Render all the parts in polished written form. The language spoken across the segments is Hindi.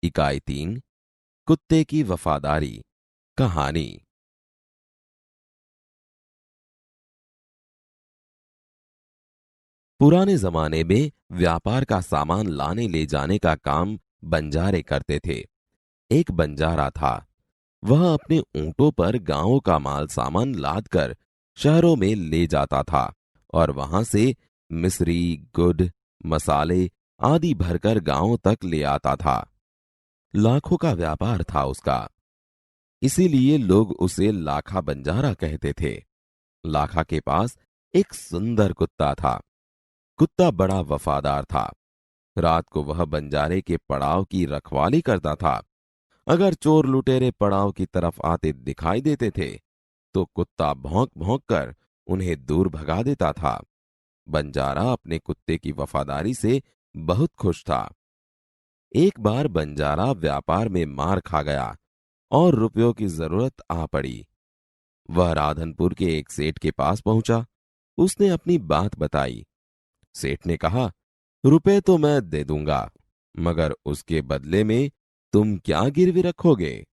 इकाई 3 कुत्ते की वफादारी। कहानी। पुराने जमाने में व्यापार का सामान लाने ले जाने का काम बंजारे करते थे। एक बंजारा था। वह अपने ऊंटों पर गांवों का माल सामान लाद कर शहरों में ले जाता था और वहां से मिस्री, गुड़, मसाले आदि भरकर गांवों तक ले आता था। लाखों का व्यापार था उसका। इसीलिए लोग उसे लाखा बंजारा कहते थे। लाखा के पास एक सुंदर कुत्ता था। कुत्ता बड़ा वफादार था। रात को वह बंजारे के पड़ाव की रखवाली करता था। अगर चोर लुटेरे पड़ाव की तरफ आते दिखाई देते थे तो कुत्ता भौंक भौंक कर उन्हें दूर भगा देता था। बंजारा अपने कुत्ते की वफादारी से बहुत खुश था। एक बार बंजारा व्यापार में मार खा गया और रुपयों की जरूरत आ पड़ी। वह राधनपुर के एक सेठ के पास पहुंचा। उसने अपनी बात बताई। सेठ ने कहा, रुपए तो मैं दे दूंगा, मगर उसके बदले में तुम क्या गिरवी रखोगे?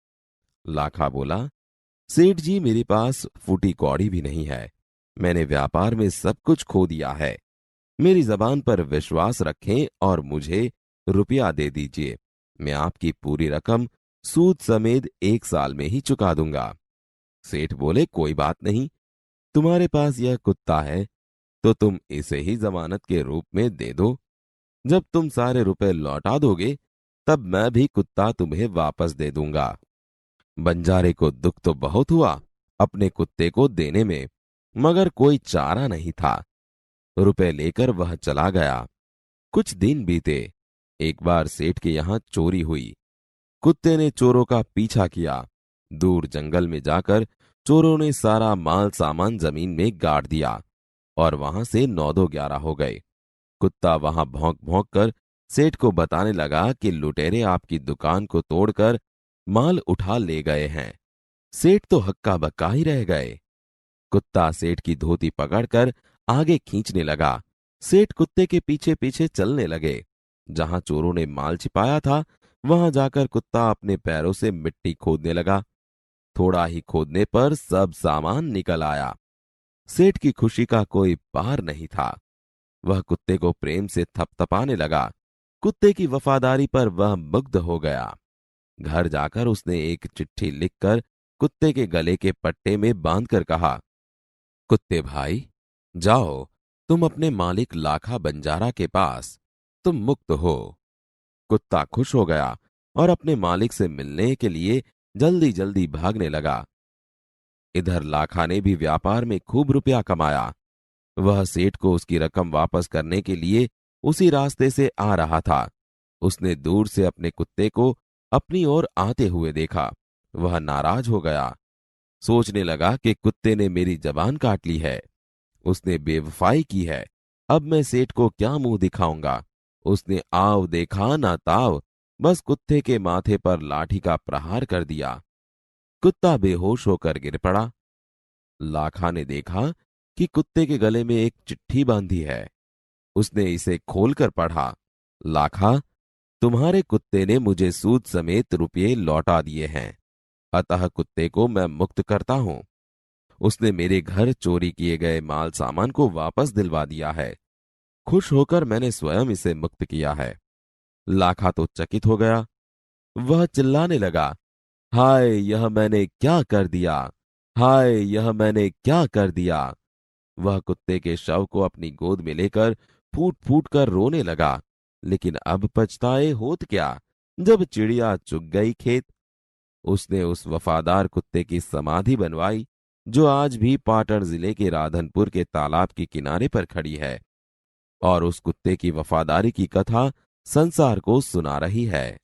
लाखा बोला, सेठ जी, मेरे पास फूटी कौड़ी भी नहीं है। मैंने व्यापार में सब कुछ खो दिया है। मेरी जबान पर विश्वास रखें और मुझे रुपया दे दीजिए। मैं आपकी पूरी रकम सूद समेत 1 साल में ही चुका दूंगा। सेठ बोले, कोई बात नहीं। तुम्हारे पास यह कुत्ता है तो तुम इसे ही जमानत के रूप में दे दो। जब तुम सारे रुपए लौटा दोगे तब मैं भी कुत्ता तुम्हें वापस दे दूंगा। बंजारे को दुख तो बहुत हुआ अपने कुत्ते को देने में, मगर कोई चारा नहीं था। रुपए लेकर वह चला गया। कुछ दिन बीते। एक बार सेठ के यहां चोरी हुई। कुत्ते ने चोरों का पीछा किया। दूर जंगल में जाकर चोरों ने सारा माल सामान जमीन में गाड़ दिया और वहां से 9-11 हो गए। कुत्ता वहां भौंक भौंक कर सेठ को बताने लगा कि लुटेरे आपकी दुकान को तोड़कर माल उठा ले गए हैं। सेठ तो हक्का बक्का ही रह गए। कुत्ता सेठ की धोती पकड़कर आगे खींचने लगा। सेठ कुत्ते के पीछे पीछे चलने लगे। जहां चोरों ने माल छिपाया था वहां जाकर कुत्ता अपने पैरों से मिट्टी खोदने लगा। थोड़ा ही खोदने पर सब सामान निकल आया। सेठ की खुशी का कोई पार नहीं था। वह कुत्ते को प्रेम से थपथपाने लगा। कुत्ते की वफादारी पर वह मुग्ध हो गया। घर जाकर उसने एक चिट्ठी लिखकर कुत्ते के गले के पट्टे में बांधकर कहा, कुत्ते भाई, जाओ तुम अपने मालिक लाखा बंजारा के पास। तुम मुक्त हो। कुत्ता खुश हो गया और अपने मालिक से मिलने के लिए जल्दी जल्दी भागने लगा। इधर लाखा ने भी व्यापार में खूब रुपया कमाया। वह सेठ को उसकी रकम वापस करने के लिए उसी रास्ते से आ रहा था। उसने दूर से अपने कुत्ते को अपनी ओर आते हुए देखा। वह नाराज हो गया। सोचने लगा कि कुत्ते ने मेरी जबान काट ली है। उसने बेवफाई की है। अब मैं सेठ को क्या मुंह दिखाऊंगा? उसने आव देखा ना ताव, बस कुत्ते के माथे पर लाठी का प्रहार कर दिया। कुत्ता बेहोश होकर गिर पड़ा। लाखा ने देखा कि कुत्ते के गले में एक चिट्ठी बांधी है। उसने इसे खोलकर पढ़ा। लाखा, तुम्हारे कुत्ते ने मुझे सूद समेत रुपये लौटा दिए हैं, अतः कुत्ते को मैं मुक्त करता हूं। उसने मेरे घर चोरी किए गए माल सामान को वापस दिलवा दिया है। खुश होकर मैंने स्वयं इसे मुक्त किया है। लाखा तो चकित हो गया। वह चिल्लाने लगा, हाय, यह मैंने क्या कर दिया? हाय, यह मैंने क्या कर दिया? वह कुत्ते के शव को अपनी गोद में लेकर फूट फूट कर रोने लगा। लेकिन अब पछताए होत क्या, जब चिड़िया चुग गई खेत। उसने उस वफादार कुत्ते की समाधि बनवाई जो आज भी पाटन जिले के राधनपुर के तालाब के किनारे पर खड़ी है और उस कुत्ते की वफादारी की कथा संसार को सुना रही है।